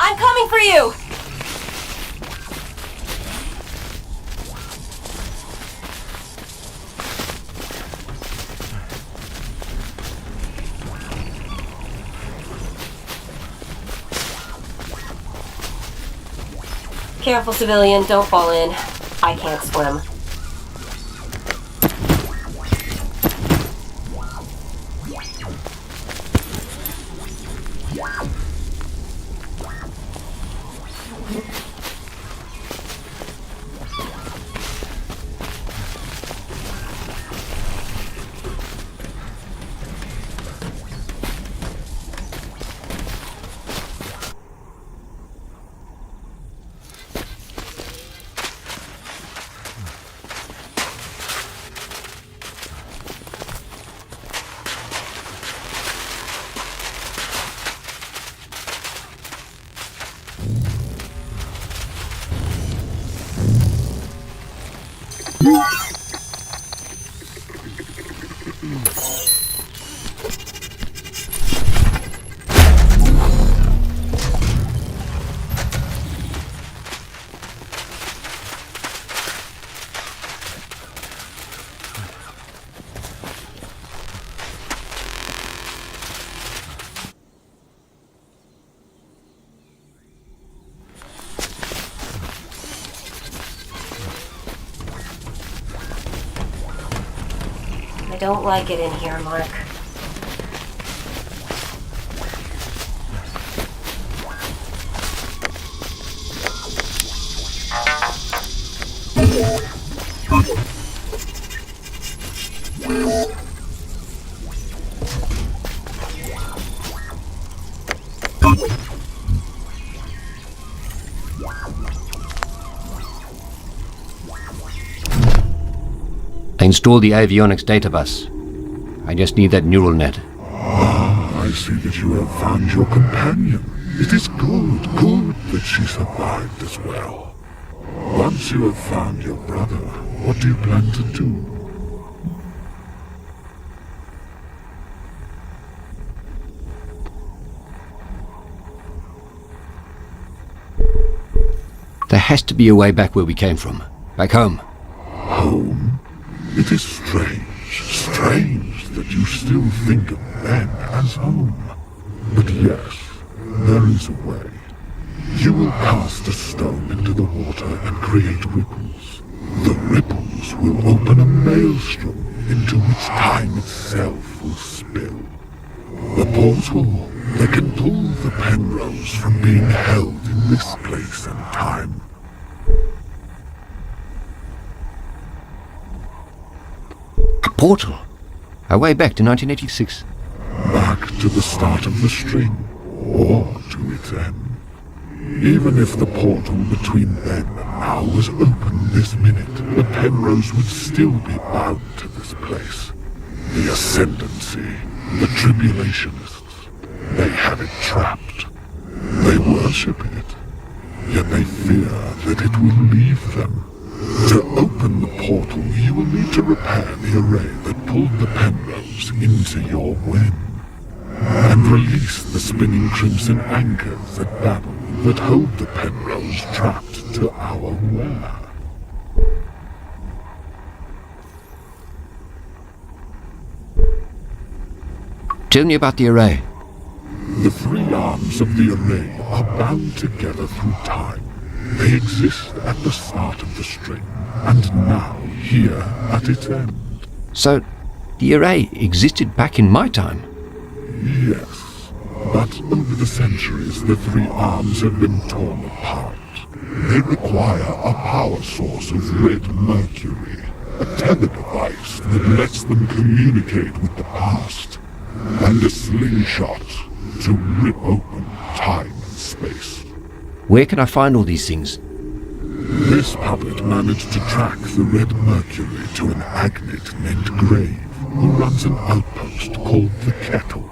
I'm coming for you! Careful, civilian, don't fall in. I can't swim. I don't like it in here, Mark. I installed the avionics data bus. I just need that neural net. Ah, I see that you have found your companion. It is good that she survived as well. Once you have found your brother, what do you plan to do? There has to be a way back where we came from. Back home. Home? It is strange that you still think of them as home. But yes, there is a way. You will cast a stone into the water and create ripples. The ripples will open a maelstrom into which time itself will spill. The portal that can pull the Penrose from being held in this place and time. A portal? Our way back to 1986. Back to the start of the string, or to its end. Even if the portal between then and now was open this minute, the Penrose would still be bound to this place. The Ascendancy, the Tribulationists, they have it trapped. They worship it, yet they fear that it will leave them. To open the portal, you will need to repair the array that pulled the Penrose into your wen, and release the spinning crimson anchors at Babel that hold the Penrose trapped to our wear. Tell me about the array. The three arms of the array are bound together through time. They exist at the start of the string, and now here at its end. So, the array existed back in my time? Yes, but over the centuries the three arms have been torn apart. They require a power source of red mercury, a tether device that lets them communicate with the past, and a slingshot to rip open time and space. Where can I find all these things? This puppet managed to track the red mercury to an agate named Grave, who runs an outpost called the Kettle.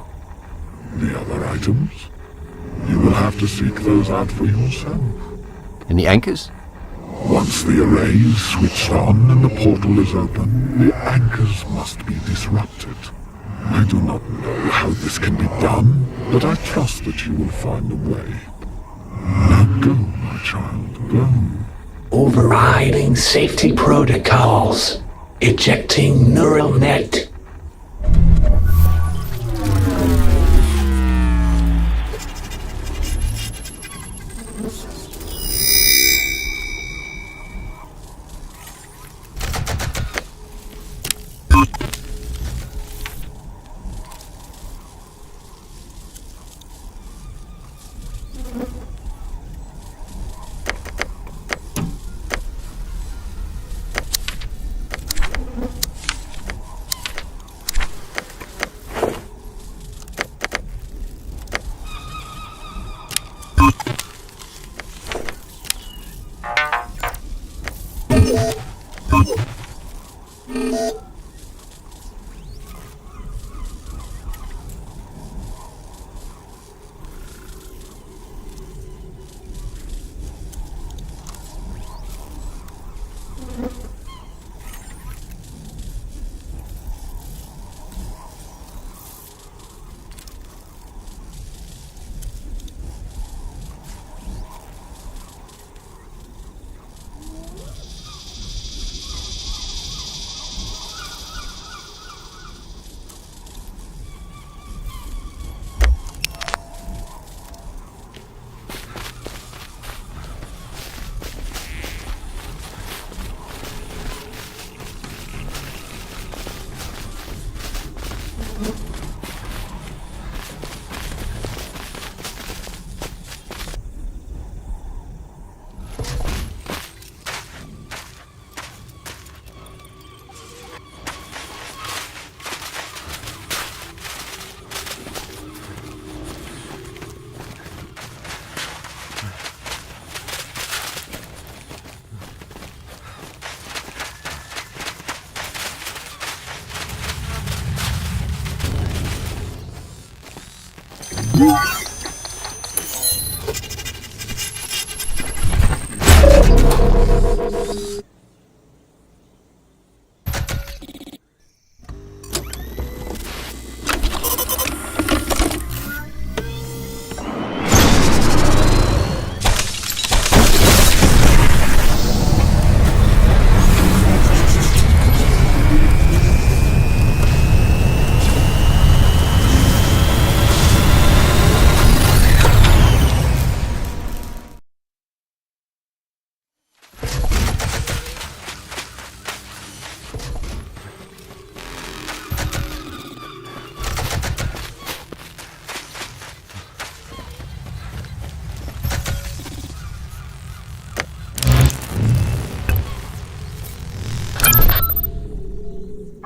The other items? You will have to seek those out for yourself. And the anchors? Once the array is switched on and the portal is open, the anchors must be disrupted. I do not know how this can be done, but I trust that you will find a way. Now go, my child, go. Overriding safety protocols. Ejecting neural net.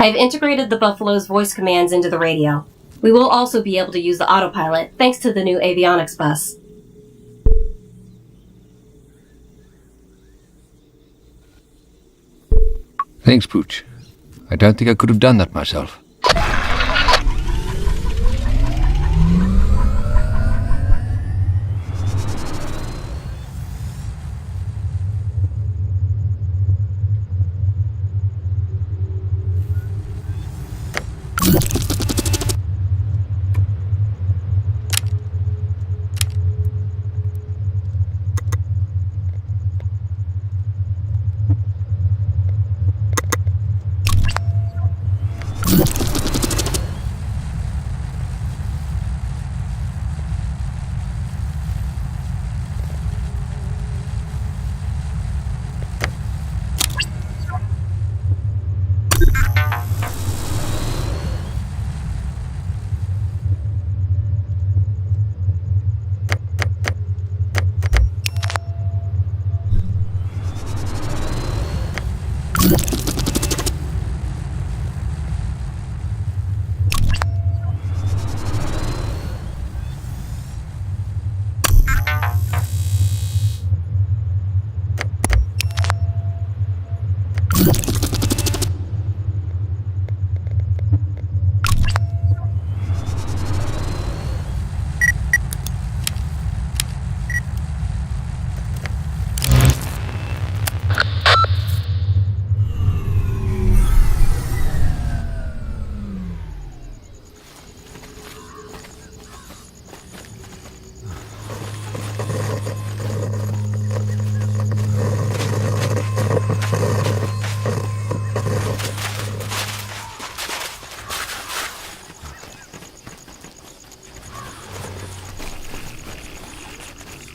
I've integrated the Buffalo's voice commands into the radio. We will also be able to use the autopilot thanks to the new avionics bus. Thanks, Pooch. I don't think I could have done that myself. You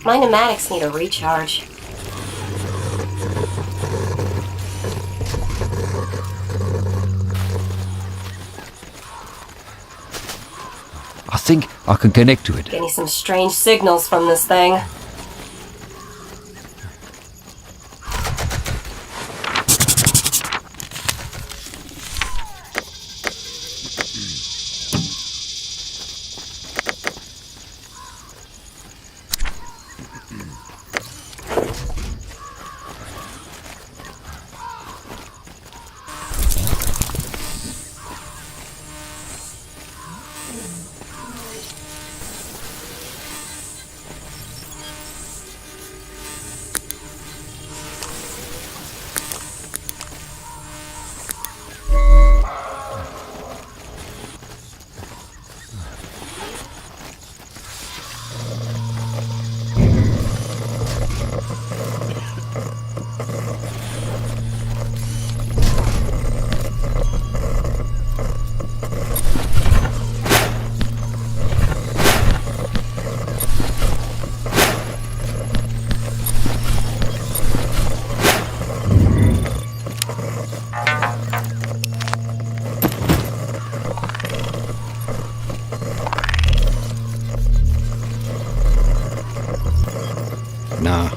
My pneumatics need a recharge. I think I can connect to it. Getting some strange signals from this thing. Nah.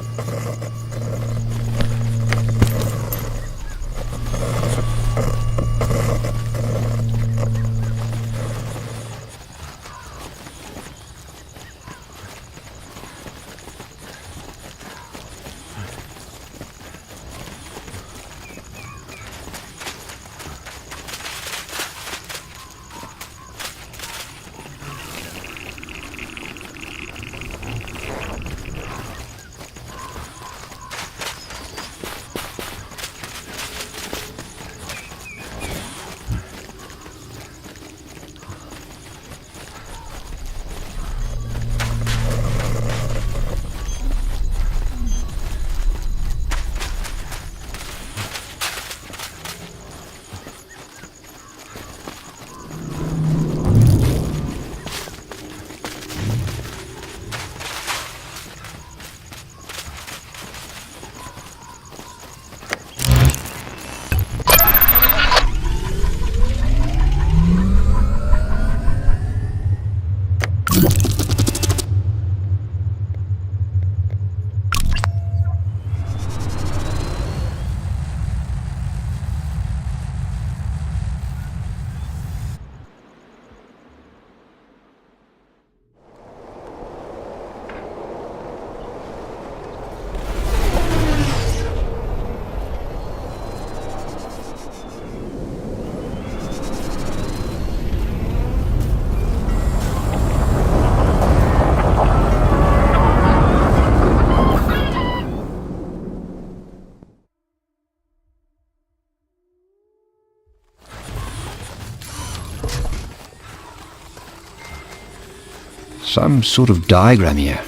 Some sort of diagram here.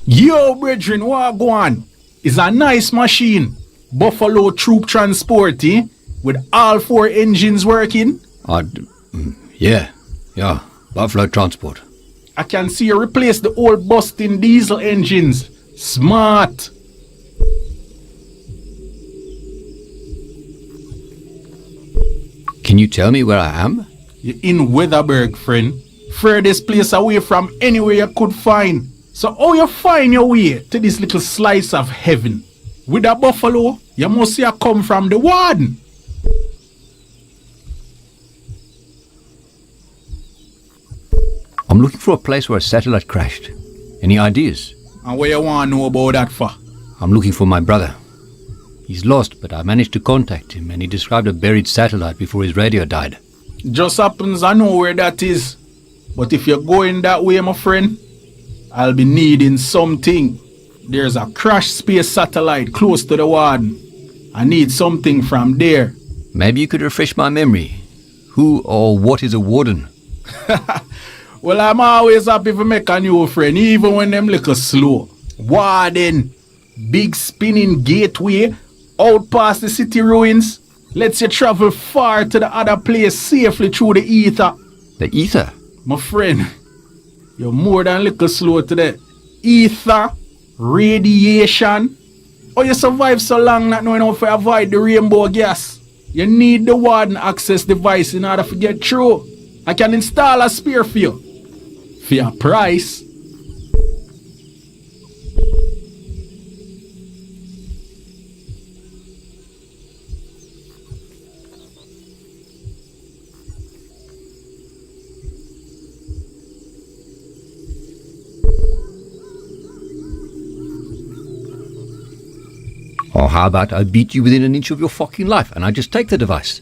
Yo, brethren, what go on? It's a nice machine. Buffalo troop transport, eh? With all 4 engines working. Yeah, Buffalo Transport. I can see you replace the old busting diesel engines. Smart. Can you tell me where I am? You're in Witherberg, friend. Furthest place away from anywhere you could find. So how you find your way to this little slice of heaven? With a buffalo, you must have come from the warden. I'm looking for a place where a satellite crashed. Any ideas? And what you want to know about that for? I'm looking for my brother. He's lost, but I managed to contact him, and he described a buried satellite before his radio died. Just happens I know where that is. But if you're going that way, my friend, I'll be needing something. There's a crashed space satellite close to the warden. I need something from there. Maybe you could refresh my memory. Who or what is a warden? Well, I'm always happy to make a new friend, even when them little slow. Warden, big spinning gateway, out past the city ruins, lets you travel far to the other place safely through the ether. The ether? My friend, you're more than little slow today. Ether, radiation. Oh, you survive so long not knowing how to avoid the rainbow gas. You need the warden access device in order to get through. I can install a spear for you. For your price. Or how about I beat you within an inch of your fucking life and I just take the device?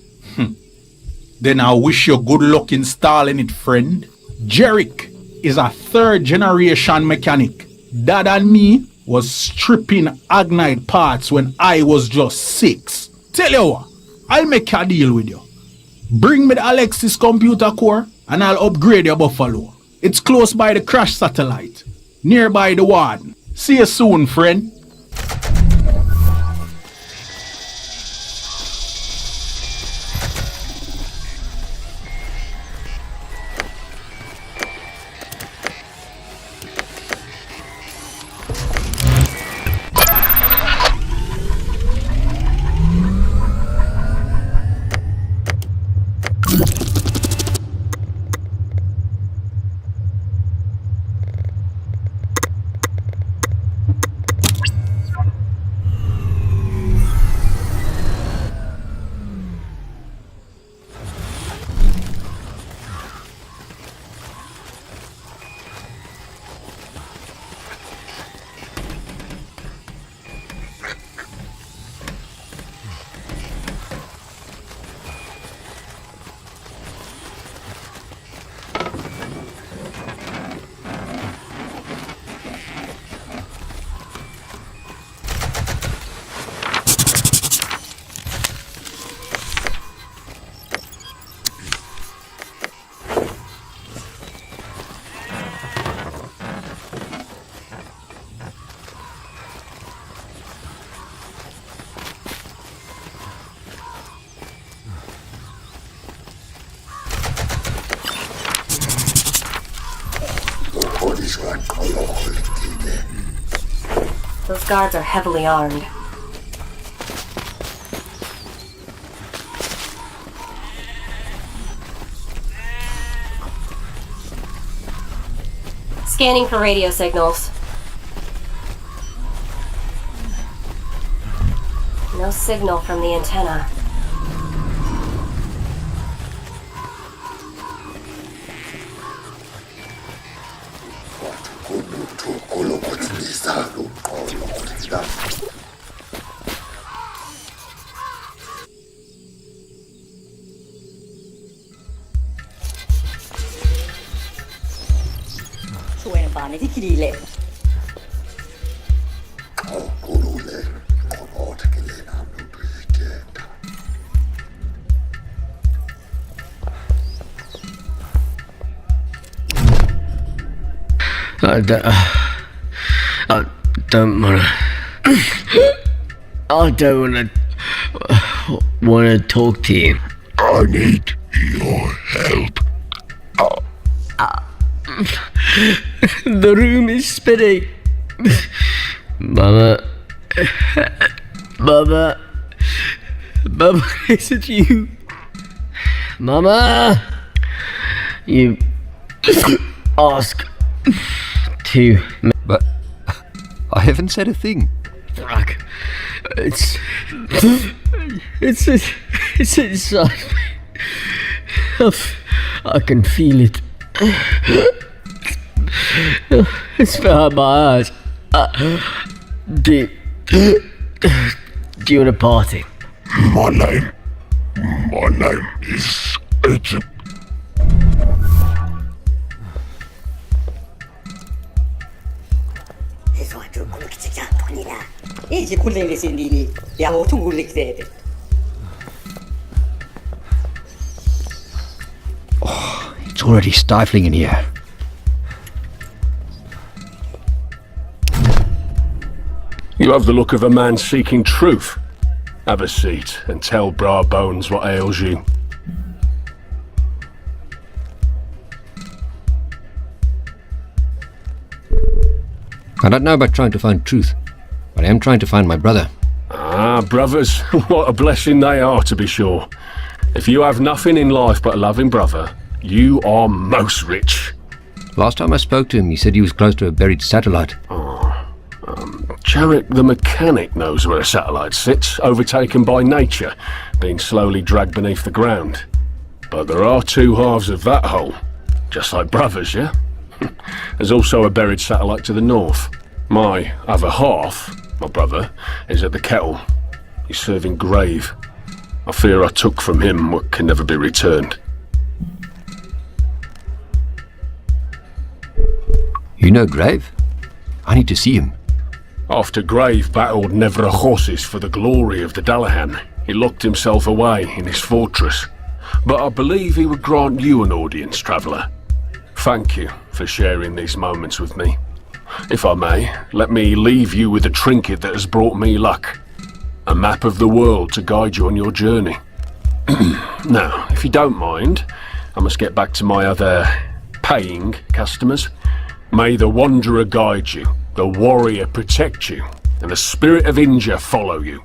Then I wish you good luck installing it, friend. Jerick is a third generation mechanic. Dad and me was stripping Agnite parts when I was just 6. Tell you what, I'll make a deal with you. Bring me the Alexis computer core and I'll upgrade your Buffalo. It's close by the crash satellite, nearby the warden. See you soon, friend. Those guards are heavily armed. Scanning for radio signals. No signal from the antenna. I don't wanna talk to you. I need your help. The room is spinning. Mama, is it you? Mama, you ask to. But I haven't said a thing. Fuck. It's inside me. I can feel it. It's behind my eyes. Do you want a party? My name is Egypt. already stifling in here. You have the look of a man seeking truth. Have a seat and tell Bra Bones what ails you. I don't know about trying to find truth, but I am trying to find my brother. Ah, brothers, what a blessing they are, to be sure. If you have nothing in life but a loving brother, you are most rich. Last time I spoke to him, he said he was close to a buried satellite. Jarek the mechanic knows where a satellite sits, overtaken by nature, being slowly dragged beneath the ground. But there are two halves of that hole, just like brothers, yeah? There's also a buried satellite to the north. My other half, my brother, is at the kettle. He's serving grave. I fear I took from him what can never be returned. You know Grave? I need to see him. After Grave battled Nevra horses for the glory of the Dalahan, he locked himself away in his fortress. But I believe he would grant you an audience, traveller. Thank you for sharing these moments with me. If I may, let me leave you with a trinket that has brought me luck. A map of the world to guide you on your journey. Now, if you don't mind, I must get back to my other paying customers. May the Wanderer guide you, the Warrior protect you, and the Spirit of Inja follow you.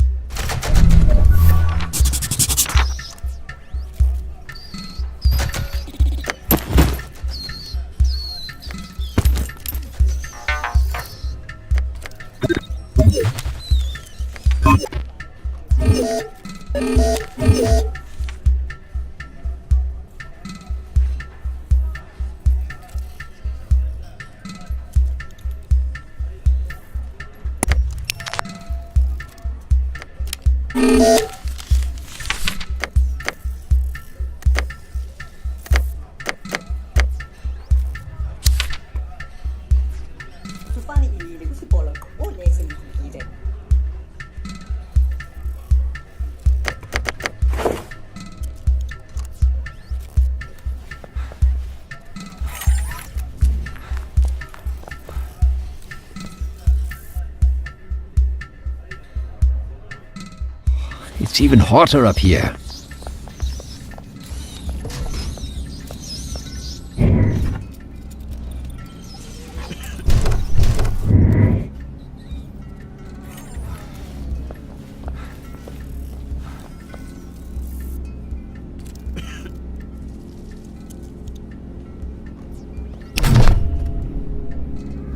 It's even hotter up here.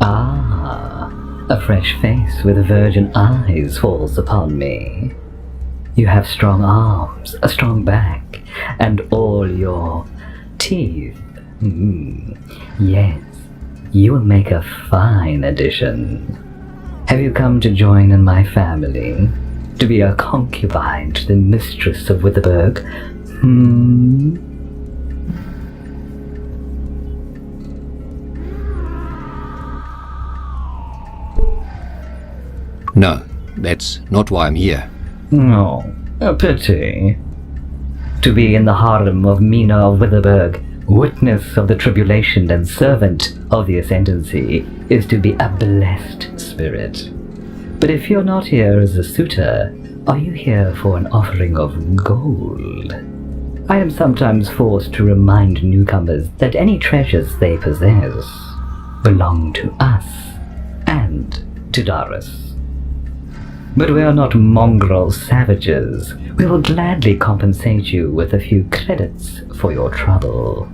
Ah, a fresh face with virgin eyes falls upon me. You have strong arms, a strong back, and all your teeth. Yes, you will make a fine addition. Have you come to join in my family? To be a concubine to the mistress of Witherberg? No, that's not why I'm here. Oh, a pity. To be in the harem of Mina of Witherberg, witness of the tribulation and servant of the ascendancy, is to be a blessed spirit. But if you're not here as a suitor, are you here for an offering of gold? I am sometimes forced to remind newcomers that any treasures they possess belong to us and to Darius. But we are not mongrel savages. We will gladly compensate you with a few credits for your trouble.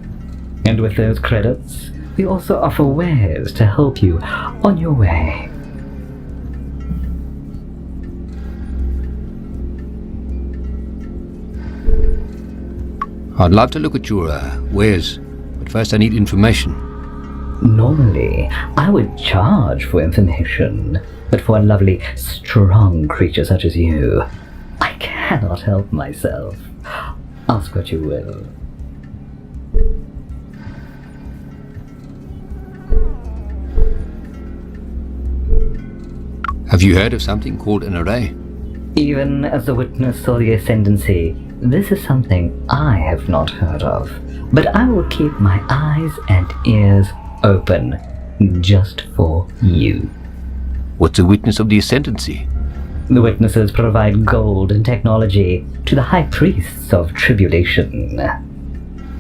And with those credits, we also offer wares to help you on your way. I'd love to look at your wares, but first I need information. Normally, I would charge for information, but for a lovely, strong creature such as you, I cannot help myself. Ask what you will. Have you heard of something called an array? Even as a witness of the ascendancy, This is something I have not heard of, but I will keep my eyes and ears open just for you. What's a witness of the ascendancy? The witnesses provide gold and technology to the high priests of tribulation.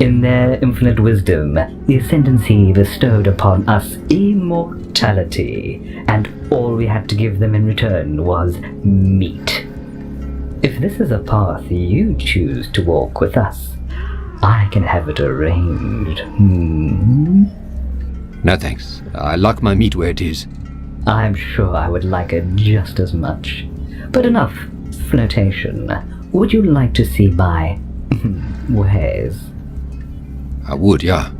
In their infinite wisdom, the ascendancy bestowed upon us immortality, and all we had to give them in return was meat. If this is a path you choose to walk with us, I can have it arranged. No thanks. I like my meat where it is. I'm sure I would like it just as much. But enough flirtation. Would you like to see my wares? I would, yeah.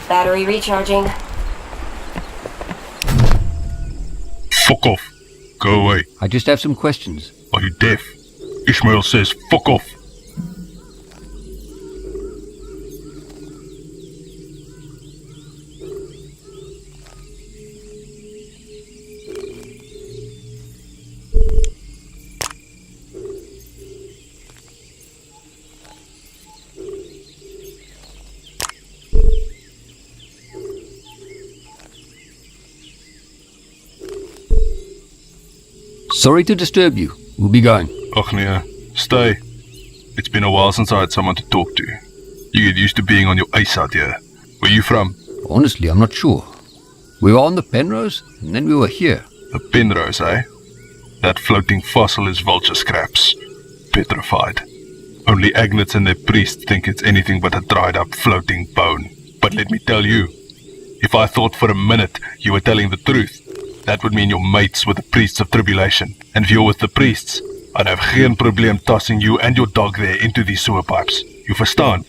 Battery recharging. Fuck off. Go away. I just have some questions. Are you deaf? Ishmael says fuck off. Sorry to disturb you. We'll be going. Och nee, stay. It's been a while since I had someone to talk to. You get used to being on your ace out here. Where you from? Honestly, I'm not sure. We were on the Penrose, and then we were here. The Penrose, eh? That floating fossil is vulture scraps. Petrified. Only agnates and their priests think it's anything but a dried up floating bone. But let me tell you, if I thought for a minute you were telling the truth, that would mean you're mates with the priests of tribulation. And if you're with the priests, I'd have geen probleem tossing you and your dog there into these sewer pipes. You verstaan?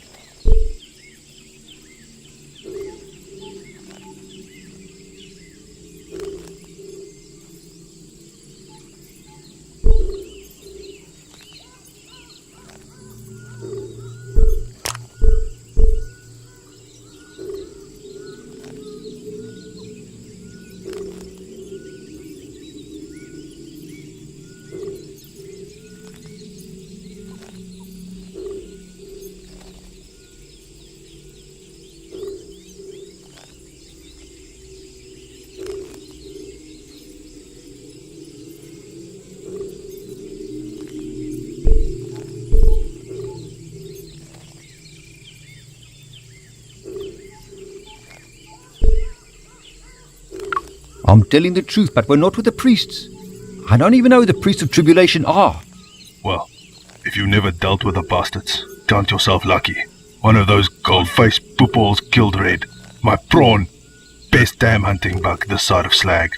I'm telling the truth, but we're not with the priests. I don't even know who the priests of tribulation are. Well, if you never dealt with the bastards, count yourself lucky. One of those gold-faced poopholes killed Red. My prawn. Best damn hunting bug this side of Slag.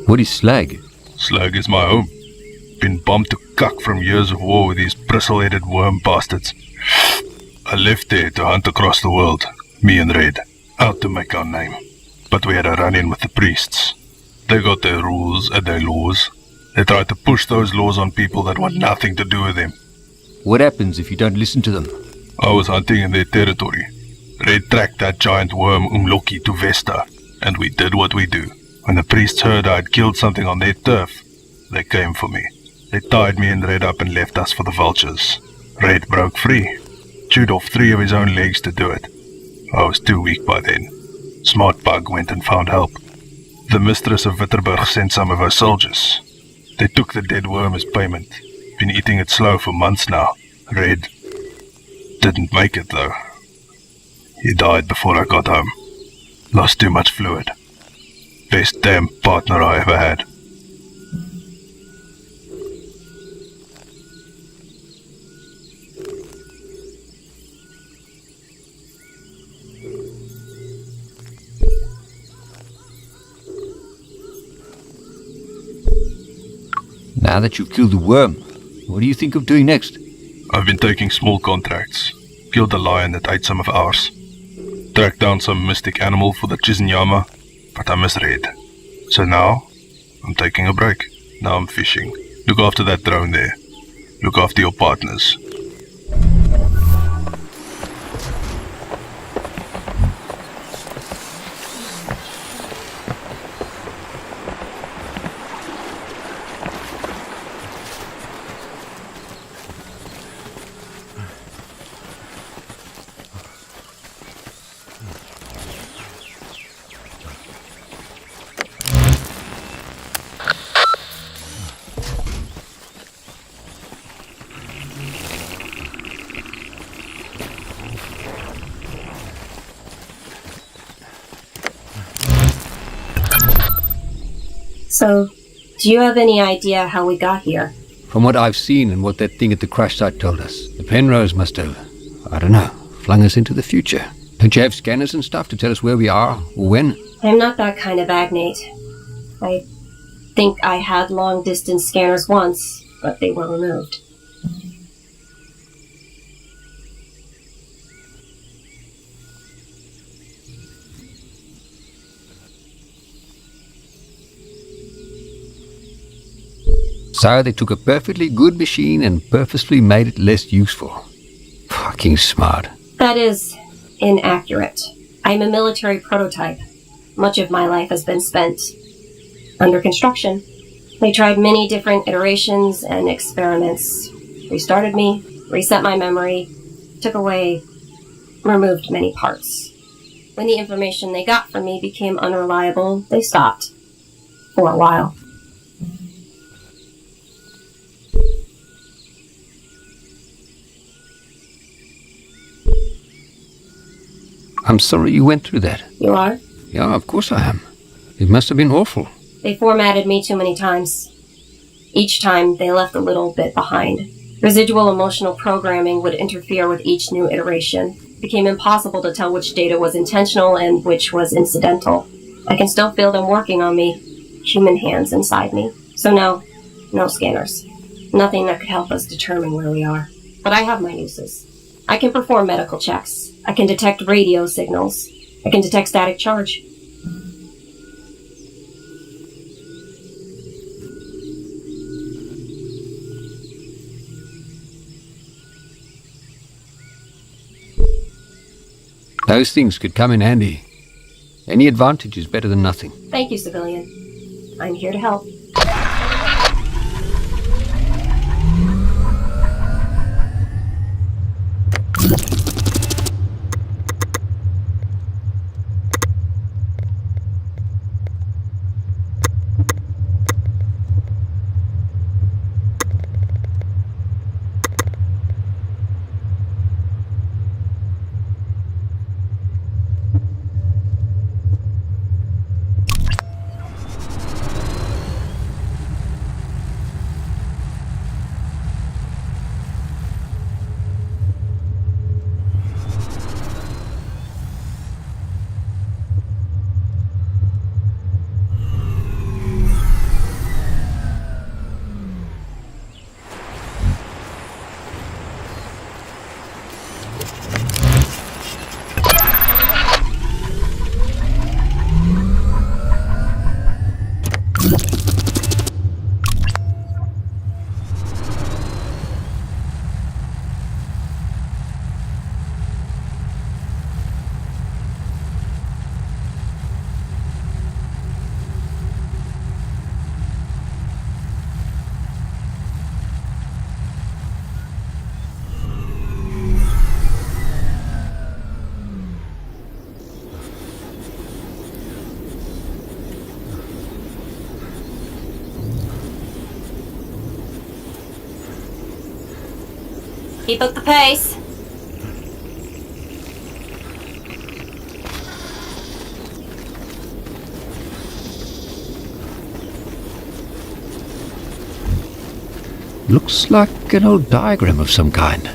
What is Slag? Slag is my home. Been bombed to cuck from years of war with these bristle-headed worm bastards. I left there to hunt across the world, me and Red, out to make our name. But we had a run-in with the priests. They got their rules and their laws. They tried to push those laws on people that want nothing to do with them. What happens if you don't listen to them? I was hunting in their territory. Red tracked that giant worm Umloki to Vesta, and we did what we do. When the priests heard I'd killed something on their turf, they came for me. They tied me and Red up and left us for the vultures. Red broke free, chewed off 3 of his own legs to do it. I was too weak by then. Smart Bug went and found help. The mistress of Witterberg sent some of her soldiers. They took the dead worm as payment. Been eating it slow for months now. Red didn't make it though. He died before I got home. Lost too much fluid. Best damn partner I ever had. Now that you've killed the worm, what do you think of doing next? I've been taking small contracts. Killed a lion that ate some of ours. Tracked down some mystic animal for the Chizinyama, but I misread. So now, I'm taking a break. Now I'm fishing. Look after that drone there. Look after your partners. So, do you have any idea how we got here? From what I've seen and what that thing at the crash site told us, the Penrose must have, I don't know, flung us into the future. Don't you have scanners and stuff to tell us where we are or when? I'm not that kind of agnate. I think I had long-distance scanners once, but they were removed. So they took a perfectly good machine and purposely made it less useful. Fucking smart. That is inaccurate. I'm a military prototype. Much of my life has been spent under construction. They tried many different iterations and experiments. Restarted me, reset my memory, took away, removed many parts. When the information they got from me became unreliable, they stopped. For a while. I'm sorry you went through that. You are? Yeah, of course I am. It must have been awful. They formatted me too many times. Each time, they left a little bit behind. Residual emotional programming would interfere with each new iteration. It became impossible to tell which data was intentional and which was incidental. I can still feel them working on me. Human hands inside me. So no scanners. Nothing that could help us determine where we are. But I have my uses. I can perform medical checks. I can detect radio signals. I can detect static charge. Those things could come in handy. Any advantage is better than nothing. Thank you, civilian. I'm here to help. Keep up the pace. Looks like an old diagram of some kind.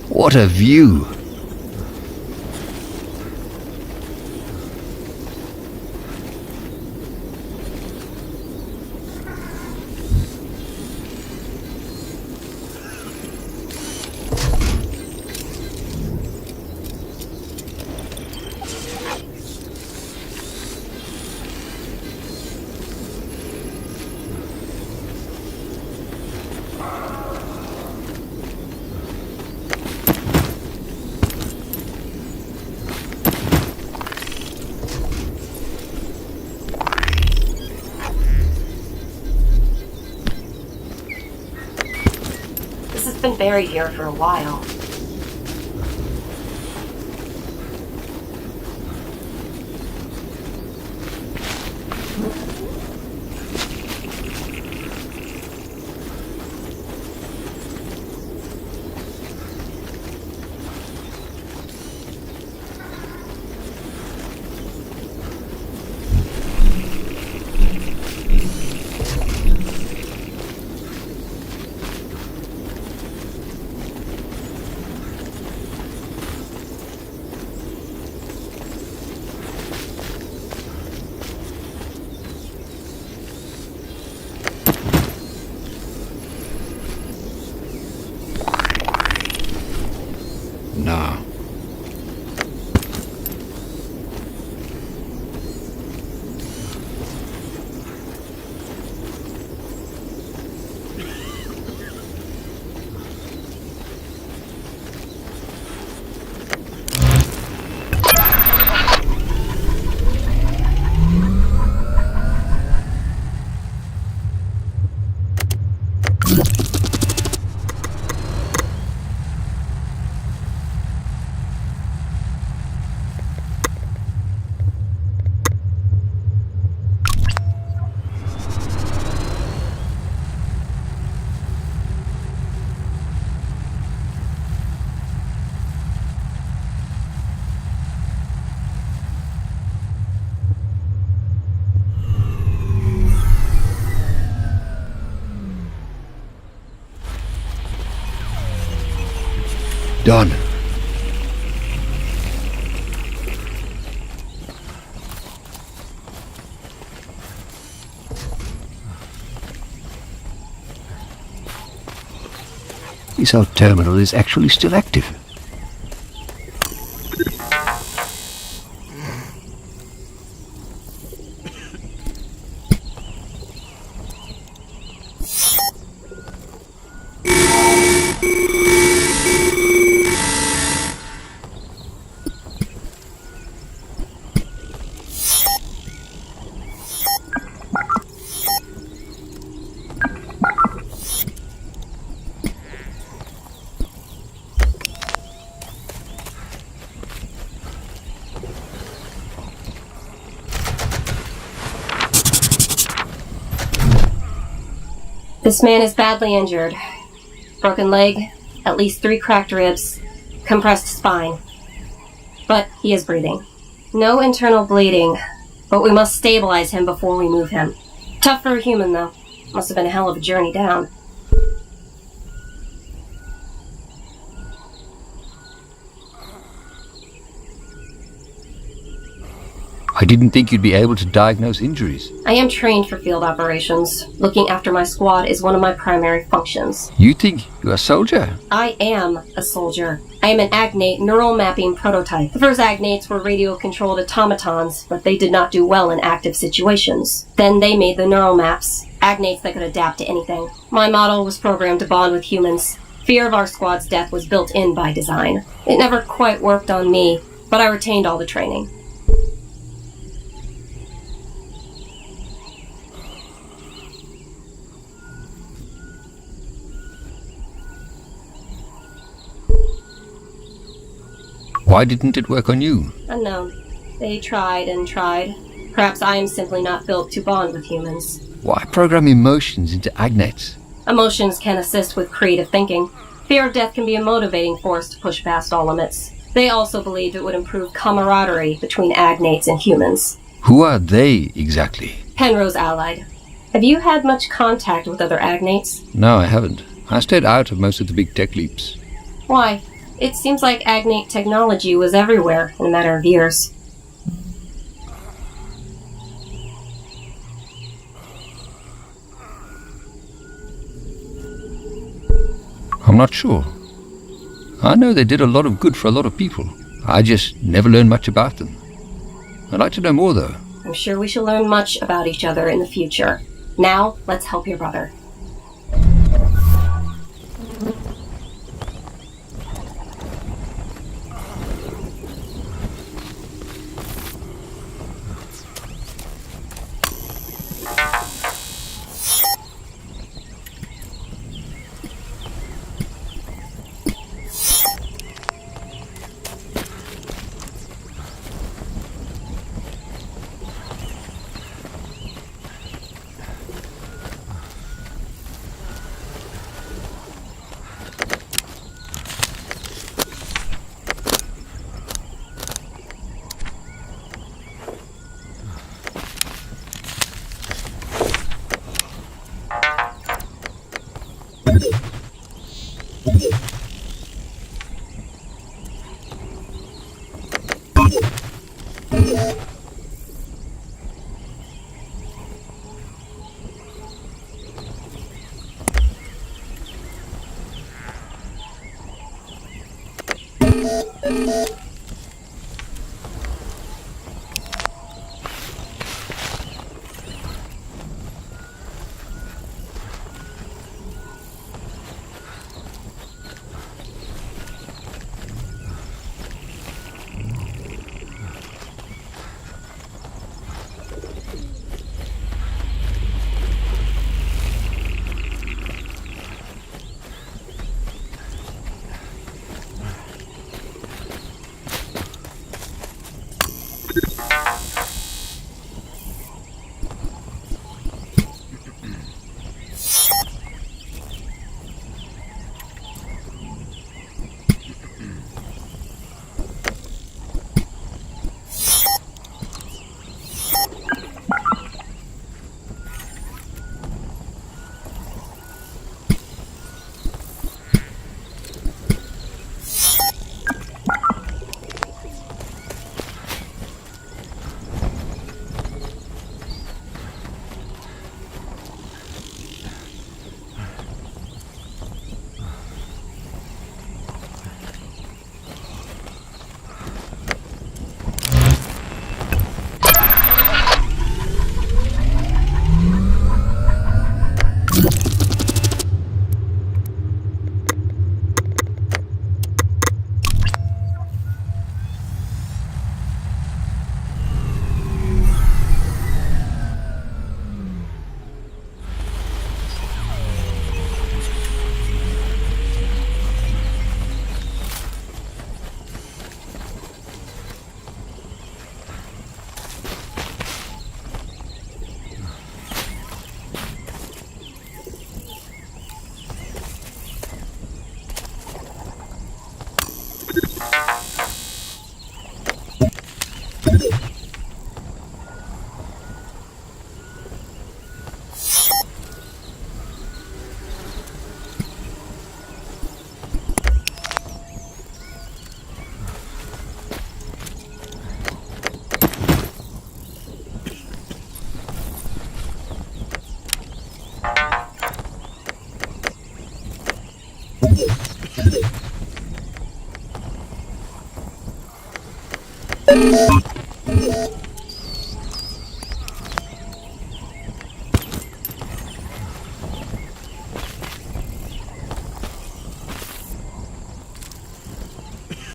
What a view! This has been buried here for a while. Done. This old terminal is actually still active. This man is badly injured. Broken leg, at least 3 cracked ribs, compressed spine. But he is breathing. No internal bleeding, but we must stabilize him before we move him. Tough for a human, though. Must have been a hell of a journey down. I didn't think you'd be able to diagnose injuries. I am trained for field operations. Looking after my squad is one of my primary functions. You think you're a soldier? I am a soldier. I am an agnate neural mapping prototype. The first agnates were radio-controlled automatons, but they did not do well in active situations. Then they made the neural maps, agnates that could adapt to anything. My model was programmed to bond with humans. Fear of our squad's death was built in by design. It never quite worked on me, but I retained all the training. Why didn't it work on you? Unknown. They tried and tried. Perhaps I am simply not built to bond with humans. Why program emotions into agnates? Emotions can assist with creative thinking. Fear of death can be a motivating force to push past all limits. They also believed it would improve camaraderie between agnates and humans. Who are they, exactly? Penrose allied. Have you had much contact with other agnates? No, I haven't. I stayed out of most of the big tech leaps. Why? It seems like agnate technology was everywhere in a matter of years. I'm not sure. I know they did a lot of good for a lot of people. I just never learned much about them. I'd like to know more, though. I'm sure we shall learn much about each other in the future. Now, let's help your brother.